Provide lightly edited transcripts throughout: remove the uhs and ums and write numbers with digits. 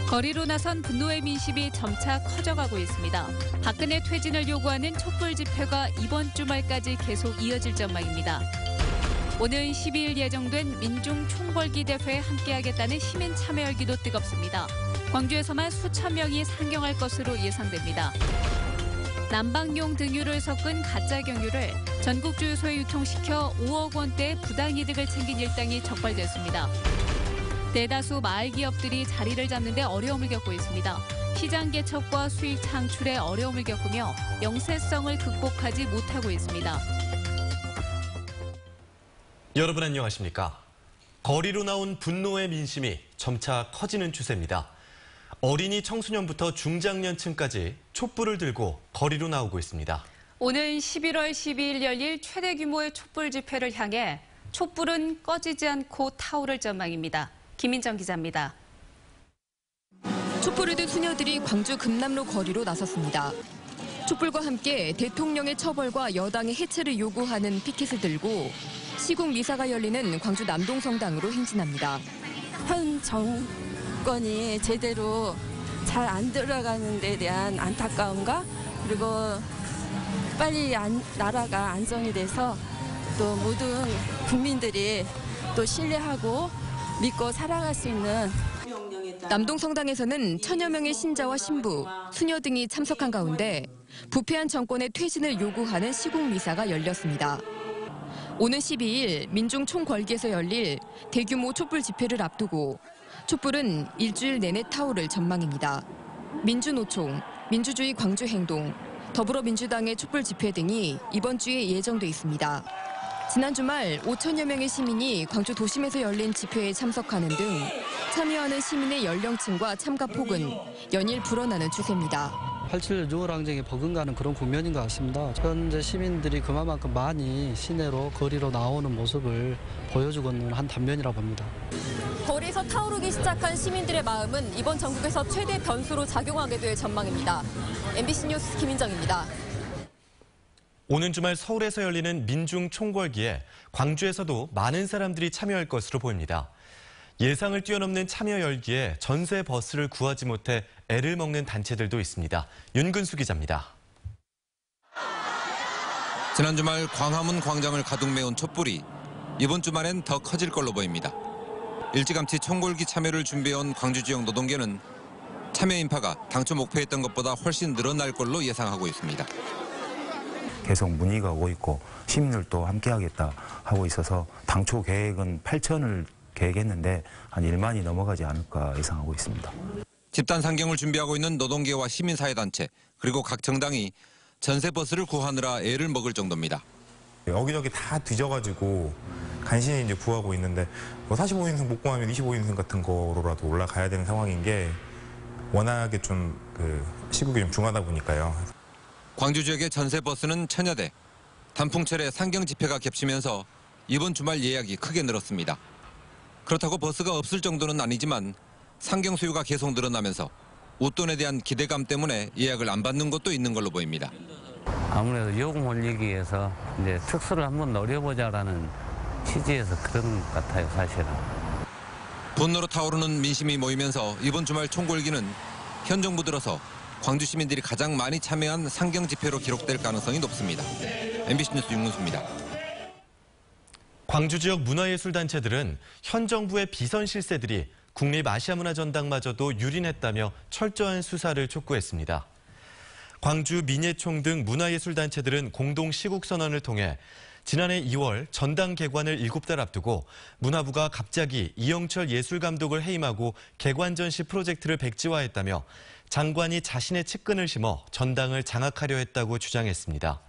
거리로 나선 분노의 민심이 점차 커져가고 있습니다. 박근혜 퇴진을 요구하는 촛불 집회가 이번 주말까지 계속 이어질 전망입니다. 오는 12일 예정된 민중 총궐기 대회에 함께하겠다는 시민 참여 열기도 뜨겁습니다. 광주에서만 수천 명이 상경할 것으로 예상됩니다. 난방용 등유를 섞은 가짜 경유를 전국 주유소에 유통시켜 5억 원대의 부당이득을 챙긴 일당이 적발됐습니다. 대다수 마을 기업들이 자리를 잡는 데 어려움을 겪고 있습니다. 시장 개척과 수익 창출에 어려움을 겪으며 영세성을 극복하지 못하고 있습니다. 여러분 안녕하십니까? 거리로 나온 분노의 민심이 점차 커지는 추세입니다. 어린이 청소년부터 중장년층까지 촛불을 들고 거리로 나오고 있습니다. 오는 11월 12일 열릴 최대 규모의 촛불 집회를 향해 촛불은 꺼지지 않고 타오를 전망입니다. 김민정 기자입니다. 촛불을 든 수녀들이 광주 금남로 거리로 나섰습니다. 촛불과 함께 대통령의 처벌과 여당의 해체를 요구하는 피켓을 들고 시국 미사가 열리는 광주 남동성당으로 행진합니다. 현 정권이 제대로 잘 안 들어가는 데 대한 안타까움과 그리고 빨리 나라가 안정이 돼서 또 모든 국민들이 또 신뢰하고 믿고 살아갈 수 있는 남동성당에서는 천여 명의 신자와 신부, 수녀 등이 참석한 가운데 부패한 정권의 퇴진을 요구하는 시국 미사가 열렸습니다. 오는 12일 민중 총궐기에서 열릴 대규모 촛불 집회를 앞두고 촛불은 일주일 내내 타오를 전망입니다. 민주노총, 민주주의 광주행동, 더불어민주당의 촛불 집회 등이 이번 주에 예정돼 있습니다. 지난 주말 5천여 명의 시민이 광주 도심에서 열린 집회에 참석하는 등 참여하는 시민의 연령층과 참가 폭은 연일 불어나는 추세입니다. 8.7 유월항쟁에 버금가는 그런 국면인 것 같습니다. 현재 시민들이 그만큼 많이 시내로 거리로 나오는 모습을 보여주고 있는 한 단면이라고 봅니다. 거리에서 타오르기 시작한 시민들의 마음은 이번 전국에서 최대 변수로 작용하게 될 전망입니다. MBC 뉴스 김민정입니다. 오는 주말 서울에서 열리는 민중 총궐기에 광주에서도 많은 사람들이 참여할 것으로 보입니다. 예상을 뛰어넘는 참여 열기에 전세 버스를 구하지 못해 애를 먹는 단체들도 있습니다. 윤근수 기자입니다. 지난 주말 광화문 광장을 가득 메운 촛불이 이번 주말엔 더 커질 걸로 보입니다. 일찌감치 총궐기 참여를 준비해온 광주 지역 노동계는 참여 인파가 당초 목표했던 것보다 훨씬 늘어날 걸로 예상하고 있습니다. 계속 문의가 오고 있고 시민들도 함께하겠다 하고 있어서 당초 계획은 8천을 계획했는데 한 1만이 넘어가지 않을까 예상하고 있습니다. 집단 상경을 준비하고 있는 노동계와 시민사회단체 그리고 각 정당이 전세버스를 구하느라 애를 먹을 정도입니다. 여기저기 다 뒤져가지고 간신히 이제 구하고 있는데 45인승 못 구하면 25인승 같은 거로라도 올라가야 되는 상황인 게 워낙에 좀 시국이 좀 중하다 보니까요. 광주 지역의 전세버스는 천여 대. 단풍철에 상경 집회가 겹치면서 이번 주말 예약이 크게 늘었습니다. 그렇다고 버스가 없을 정도는 아니지만 상경 수요가 계속 늘어나면서 웃돈에 대한 기대감 때문에 예약을 안 받는 것도 있는 걸로 보입니다. 아무래도 요금 올리기 위해서 이제 특수를 한번 노려보자라는 취지에서 그런 것 같아요, 사실은. 분노로 타오르는 민심이 모이면서 이번 주말 총궐기는 현 정부 들어서 광주 시민들이 가장 많이 참여한 상경 집회로 기록될 가능성이 높습니다. MBC 뉴스 윤근수입니다. 광주 지역 문화예술단체들은 현 정부의 비선 실세들이 국립아시아문화전당마저도 유린했다며 철저한 수사를 촉구했습니다. 광주 민예총 등 문화예술단체들은 공동 시국선언을 통해 지난해 2월 전당 개관을 7달 앞두고 문화부가 갑자기 이영철 예술감독을 해임하고 개관전시 프로젝트를 백지화했다며 장관이 자신의 측근을 심어 전당을 장악하려 했다고 주장했습니다.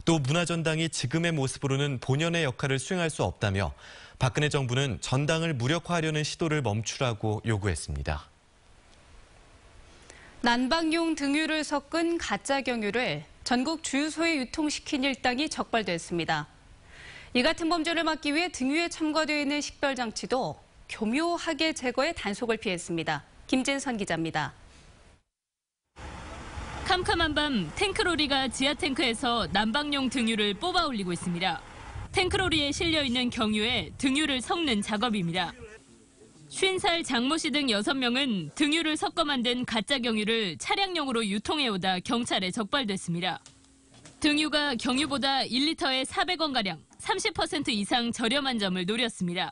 또 문화전당이 지금의 모습으로는 본연의 역할을 수행할 수 없다며 박근혜 정부는 전당을 무력화하려는 시도를 멈추라고 요구했습니다. 난방용 등유를 섞은 가짜 경유를 전국 주유소에 유통시킨 일당이 적발됐습니다. 이 같은 범죄를 막기 위해 등유에 첨가되어 있는 식별장치도 교묘하게 제거해 단속을 피했습니다. 김진선 기자입니다. 캄캄한 밤 탱크로리가 지하탱크에서 난방용 등유를 뽑아 올리고 있습니다. 탱크로리에 실려있는 경유에 등유를 섞는 작업입니다. 50살 장모 씨 등 6명은 등유를 섞어 만든 가짜 경유를 차량용으로 유통해오다 경찰에 적발됐습니다. 등유가 경유보다 1리터에 400원가량 30% 이상 저렴한 점을 노렸습니다.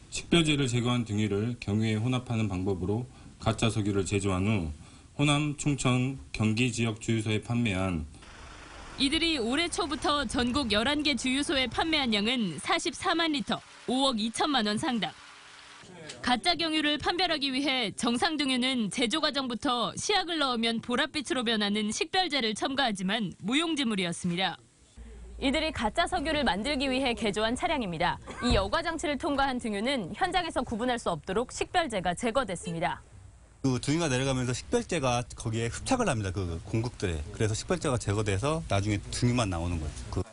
식별제를 제거한 등유를 경유에 혼합하는 방법으로 가짜 석유를 제조한 후 호남, 충청, 경기 지역 주유소에 판매한 이들이 올해 초부터 전국 11개 주유소에 판매한 양은 44만 리터, 5억 2천만 원 상당. 가짜 경유를 판별하기 위해 정상 등유는 제조 과정부터 시약을 넣으면 보랏빛으로 변하는 식별제를 첨가하지만 무용지물이었습니다. 이들이 가짜 석유를 만들기 위해 개조한 차량입니다. 이 여과 장치를 통과한 등유는 현장에서 구분할 수 없도록 식별제가 제거됐습니다. 그 등유가 내려가면서 식별제가 거기에 흡착을 합니다. 그 공극들에. 그래서 식별제가 제거돼서 나중에 등유만 나오는 거죠.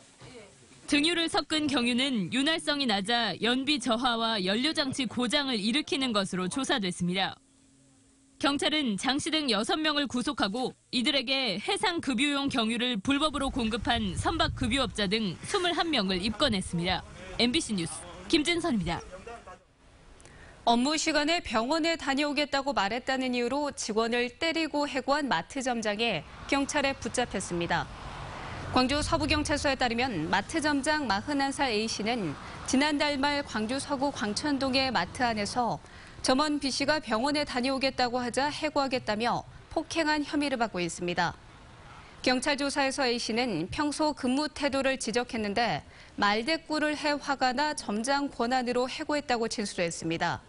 등유를 섞은 경유는 윤활성이 낮아 연비 저하와 연료장치 고장을 일으키는 것으로 조사됐습니다. 경찰은 장 씨 등 6명을 구속하고 이들에게 해상급유용 경유를 불법으로 공급한 선박급유업자 등 21명을 입건했습니다. MBC 뉴스 김진선입니다. 업무 시간에 병원에 다녀오겠다고 말했다는 이유로 직원을 때리고 해고한 마트점장이 경찰에 붙잡혔습니다. 광주 서부경찰서에 따르면 마트점장 41살 A씨는 지난달 말 광주 서구 광천동의 마트 안에서 점원 B씨가 병원에 다녀오겠다고 하자 해고하겠다며 폭행한 혐의를 받고 있습니다. 경찰 조사에서 A씨는 평소 근무 태도를 지적했는데 말대꾸를 해 화가 나 점장 권한으로 해고했다고 진술했습니다.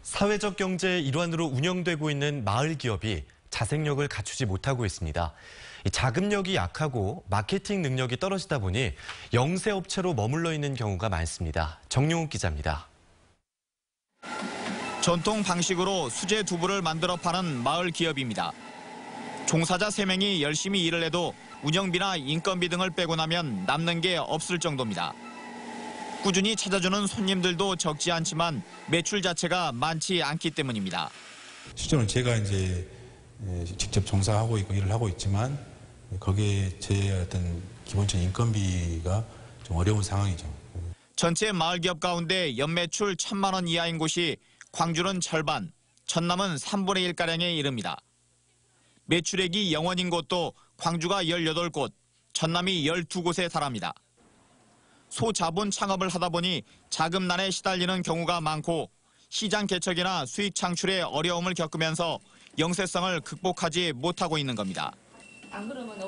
사회적 경제의 일환으로 운영되고 있는 마을 기업이 자생력을 갖추지 못하고 있습니다. 자금력이 약하고 마케팅 능력이 떨어지다 보니 영세업체로 머물러 있는 경우가 많습니다. 정용욱 기자입니다. 전통 방식으로 수제 두부를 만들어 파는 마을 기업입니다. 종사자 3명이 열심히 일을 해도 운영비나 인건비 등을 빼고 나면 남는 게 없을 정도입니다. 꾸준히 찾아주는 손님들도 적지 않지만 매출 자체가 많지 않기 때문입니다. 실제로는 제가 이제 직접 종사하고 있고 일을 하고 있지만 거기에 제 어떤 기본적인 인건비가 좀 어려운 상황이죠. 전체 마을 기업 가운데 연매출 1,000만 원 이하인 곳이 광주는 절반, 전남은 3분의 1가량에 이릅니다. 매출액이 0원인 곳도 광주가 18곳, 전남이 12곳에 달합니다. 소자본 창업을 하다 보니 자금난에 시달리는 경우가 많고 시장 개척이나 수익 창출에 어려움을 겪으면서 영세성을 극복하지 못하고 있는 겁니다.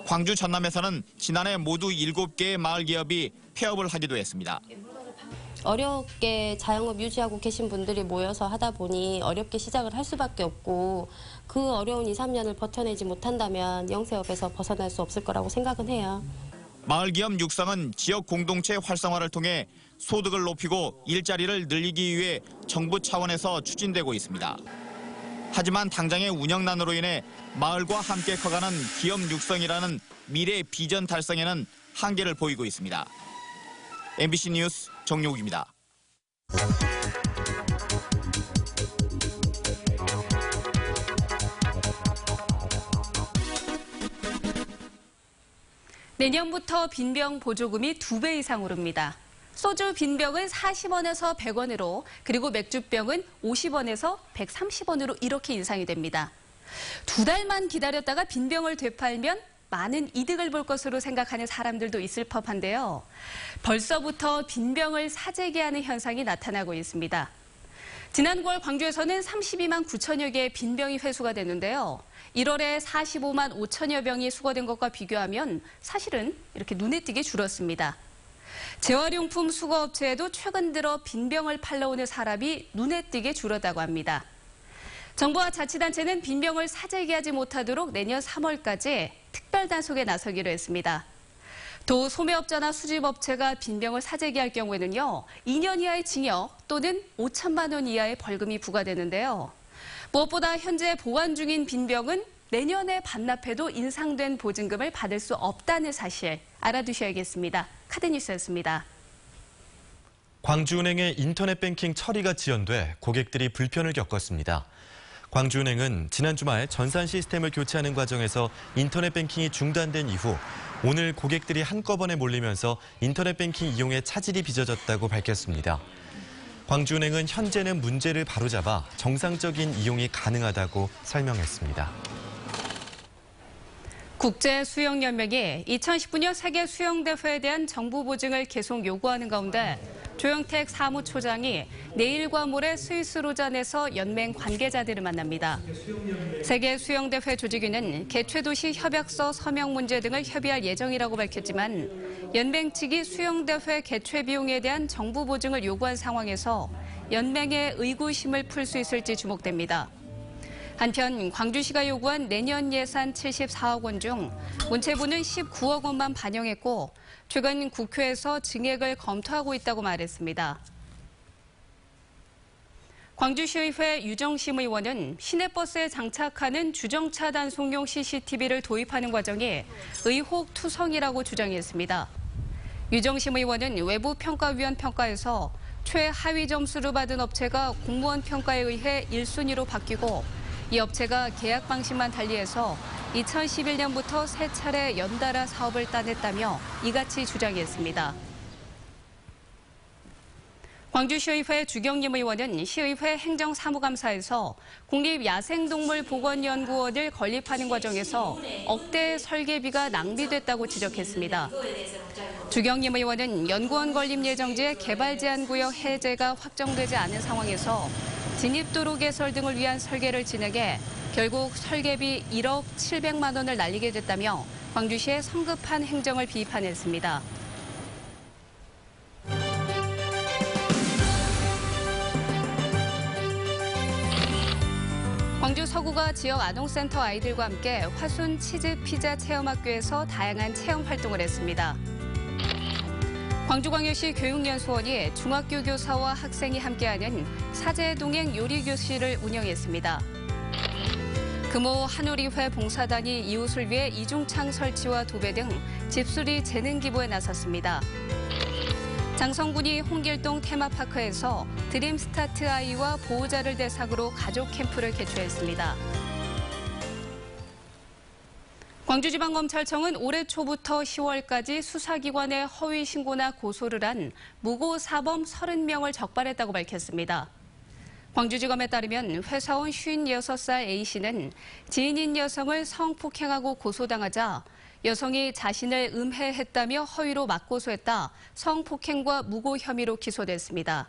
광주 전남에서는 지난해 모두 7개의 마을 기업이 폐업을 하기도 했습니다. 어렵게 자영업 유지하고 계신 분들이 모여서 하다 보니 어렵게 시작을 할 수밖에 없고 그 어려운 2, 3년을 버텨내지 못한다면 영세업에서 벗어날 수 없을 거라고 생각은 해요. 마을 기업 육성은 지역 공동체 활성화를 통해 소득을 높이고 일자리를 늘리기 위해 정부 차원에서 추진되고 있습니다. 하지만 당장의 운영난으로 인해 마을과 함께 커가는 기업 육성이라는 미래 비전 달성에는 한계를 보이고 있습니다. MBC 뉴스 정용욱입니다. 내년부터 빈병 보조금이 2배 이상 오릅니다. 소주 빈병은 40원에서 100원으로 그리고 맥주병은 50원에서 130원으로 이렇게 인상이 됩니다. 2달만 기다렸다가 빈병을 되팔면 많은 이득을 볼 것으로 생각하는 사람들도 있을 법한데요. 벌써부터 빈병을 사재기 하는 현상이 나타나고 있습니다. 지난 9월 광주에서는 32만 9천여 개의 빈병이 회수가 됐는데요. 1월에 45만 5천여 병이 수거된 것과 비교하면 사실은 이렇게 눈에 띄게 줄었습니다. 재활용품 수거업체에도 최근 들어 빈병을 팔러 오는 사람이 눈에 띄게 줄었다고 합니다. 정부와 자치단체는 빈병을 사재기하지 못하도록 내년 3월까지 특별 단속에 나서기로 했습니다. 또 소매업자나 수집업체가 빈병을 사재기할 경우에는요, 2년 이하의 징역 또는 5천만 원 이하의 벌금이 부과되는데요. 무엇보다 현재 보관 중인 빈병은 내년에 반납해도 인상된 보증금을 받을 수 없다는 사실 알아두셔야겠습니다. 카드뉴스였습니다. 광주은행의 인터넷 뱅킹 처리가 지연돼 고객들이 불편을 겪었습니다. 광주은행은 지난 주말 전산 시스템을 교체하는 과정에서 인터넷 뱅킹이 중단된 이후 오늘 고객들이 한꺼번에 몰리면서 인터넷 뱅킹 이용에 차질이 빚어졌다고 밝혔습니다. 광주은행은 현재는 문제를 바로잡아 정상적인 이용이 가능하다고 설명했습니다. 국제수영연맹이 2019년 세계수영대회에 대한 정부 보증을 계속 요구하는 가운데 조영택 사무총장이 내일과 모레 스위스 로잔에서 연맹 관계자들을 만납니다. 세계수영대회 조직위는 개최도시 협약서 서명 문제 등을 협의할 예정이라고 밝혔지만 연맹 측이 수영대회 개최 비용에 대한 정부 보증을 요구한 상황에서 연맹의 의구심을 풀 수 있을지 주목됩니다. 한편 광주시가 요구한 내년 예산 74억 원 중 문체부는 19억 원만 반영했고 최근 국회에서 증액을 검토하고 있다고 말했습니다. 광주시의회 유정심 의원은 시내버스에 장착하는 주정차 단속용 CCTV를 도입하는 과정이 의혹투성이라고 주장했습니다. 유정심 의원은 외부평가위원 평가에서 최하위 점수를 받은 업체가 공무원 평가에 의해 1순위로 바뀌고 이 업체가 계약 방식만 달리해서 2011년부터 3차례 연달아 사업을 따냈다며 이같이 주장했습니다. 광주시의회 주경림 의원은 시의회 행정사무감사에서 국립야생동물보건연구원을 건립하는 과정에서 억대의 설계비가 낭비됐다고 지적했습니다. 주경림 의원은 연구원 건립 예정지의 개발 제한 구역 해제가 확정되지 않은 상황에서 진입도로 개설 등을 위한 설계를 진행해 결국 설계비 1억 700만 원을 날리게 됐다며 광주시의 성급한 행정을 비판했습니다. 광주 서구가 지역 아동센터 아이들과 함께 화순 치즈 피자 체험학교에서 다양한 체험 활동을 했습니다. 광주광역시 교육연수원이 중학교 교사와 학생이 함께하는 사제동행 요리교실을 운영했습니다. 금호 한우리회 봉사단이 이웃을 위해 이중창 설치와 도배 등 집수리 재능 기부에 나섰습니다. 장성군이 홍길동 테마파크에서 드림스타트 아이와 보호자를 대상으로 가족 캠프를 개최했습니다. 광주지방검찰청은 올해 초부터 10월까지 수사기관에 허위 신고나 고소를 한 무고 사범 30명을 적발했다고 밝혔습니다. 광주지검에 따르면 회사원 56살 A씨는 지인인 여성을 성폭행하고 고소당하자 여성이 자신을 음해했다며 허위로 맞고소했다 성폭행과 무고 혐의로 기소됐습니다.